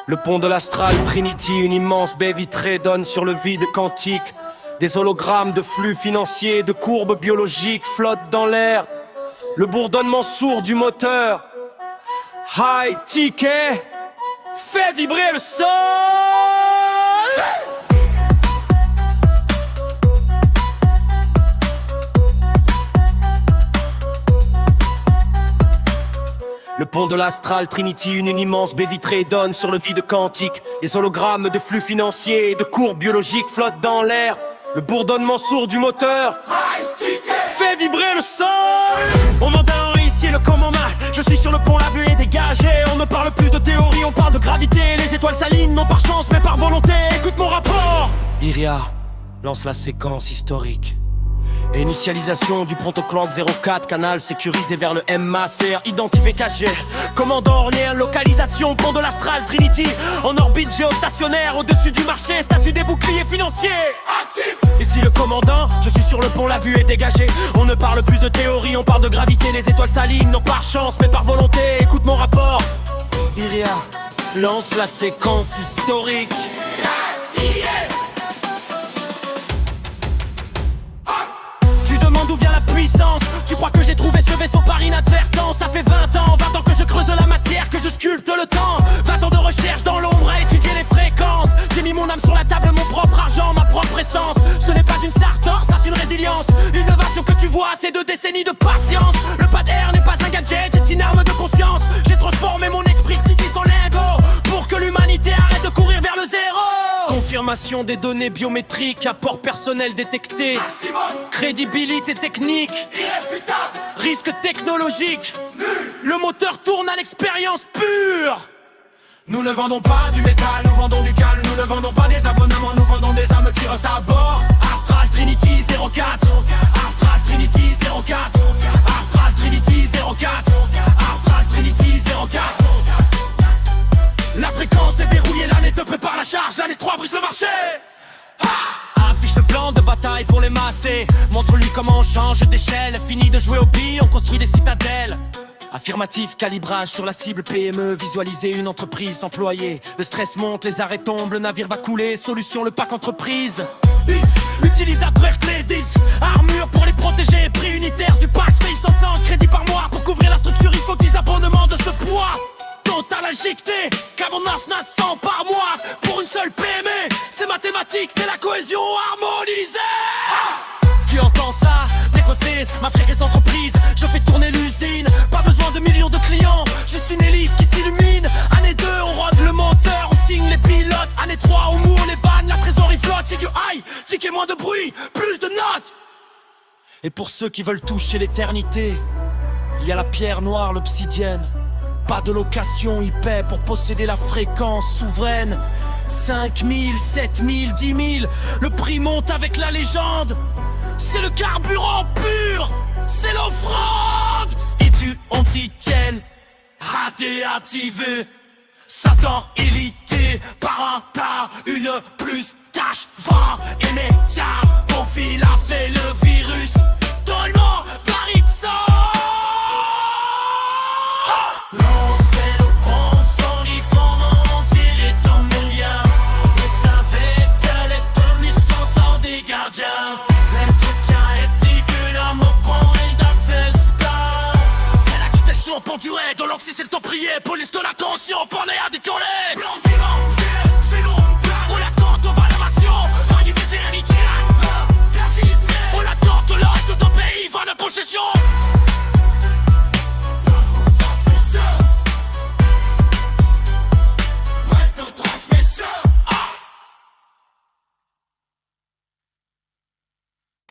Le pont de l'Astral Trinity, une immense baie vitrée donne sur le vide quantique. Des hologrammes de flux financiers, de courbes biologiques flottent dans l'air. Le bourdonnement sourd du moteur. High ticket fait vibrer le sol. Le pont de l'Astral Trinity, une immense baie vitrée donne sur le vide quantique. Des hologrammes de flux financiers et de courbes biologiques flottent dans l'air. Le bourdonnement sourd du moteur fait vibrer le sol. On m'entend ici le commandant. Je suis sur le pont, la vue est dégagée. On me parle plus de théorie, on parle de gravité. Les étoiles s'alignent non par chance mais par volonté. Écoute mon rapport. Iria lance la séquence historique. Initialisation du protocole 04, canal sécurisé vers le MACR, identifié KG. Commandant ornien, localisation, pont de l'Astral Trinity. En orbite géostationnaire, au-dessus du marché, statut des boucliers financiers. Actif. Ici le commandant, je suis sur le pont, la vue est dégagée. On ne parle plus de théorie, on parle de gravité. Les étoiles s'alignent, non par chance mais par volonté. Écoute mon rapport. Iria lance la séquence historique. D'où vient la puissance? Tu crois que j'ai trouvé ce vaisseau par inadvertance? Ça fait 20 ans que je creuse la matière, que je sculpte le temps. 20 ans de recherche dans l'ombre à étudier les fréquences. J'ai mis mon âme sur la table, mon propre argent, ma propre essence. Ce n'est pas une start-up, ça c'est une résilience. L'innovation que tu vois, c'est 2 décennies de patience. Le pas d'air n'est pas un gadget, c'est une arme de conscience. J'ai transformé mon esprit artificiel en lingot pour que l'humanité arrête de courir vers le zéro. Confirmation des données biométriques, apport personnel détecté. Maximum. Crédibilité technique, irréfutable. Risque technologique, nul. Le moteur tourne à l'expérience pure. Nous ne vendons pas du métal, nous vendons du calme. Nous ne vendons pas des abonnements, nous vendons des âmes qui restent à bord. Astral Trinity 04, Astral Trinity 04, Astral Trinity 04, Astral Trinity 04. La fréquence est verrouillée, l'année 2 prépare la charge, l'année 3 brise le marché. Affiche le plan de bataille pour les masser. Montre-lui comment on change d'échelle. Fini de jouer aux billes, on construit des citadelles. Affirmatif, calibrage sur la cible PME. Visualiser une entreprise employée. Le stress monte, les arrêts tombent, le navire va couler. Solution, le pack entreprise. Utilisateur clé 10. Armure pour les protéger. Prix unitaire du pack, paye 100 crédits par mois. Pour couvrir la structure, il faut 10 abonnements de ce poids. Total injecté, Cabernas n'a 100 par mois. Pour une seule PME, c'est mathématique, c'est la cohésion harmonisée. Tu entends ça, décosser ma fréquence entreprise. Je fais tourner l'usine, pas besoin de millions de clients. Juste une élite qui s'illumine. Année 2, on rode le moteur, on signe les pilotes. Année 3, on moule les vannes, la trésorerie flotte. C'est du high, ticket moins de bruit, plus de notes. Et pour ceux qui veulent toucher l'éternité, il y a la pierre noire, l'obsidienne. Pas de location, il paie pour posséder la fréquence souveraine. 5000, 7000, 10 000, le prix monte avec la légende. C'est le carburant pur, c'est l'offrande. Et tu anti-tienne, raté, activé. Satan élité, par un tas, une plus, tâche, 20 et médias. Profil a fait le virus, tout le monde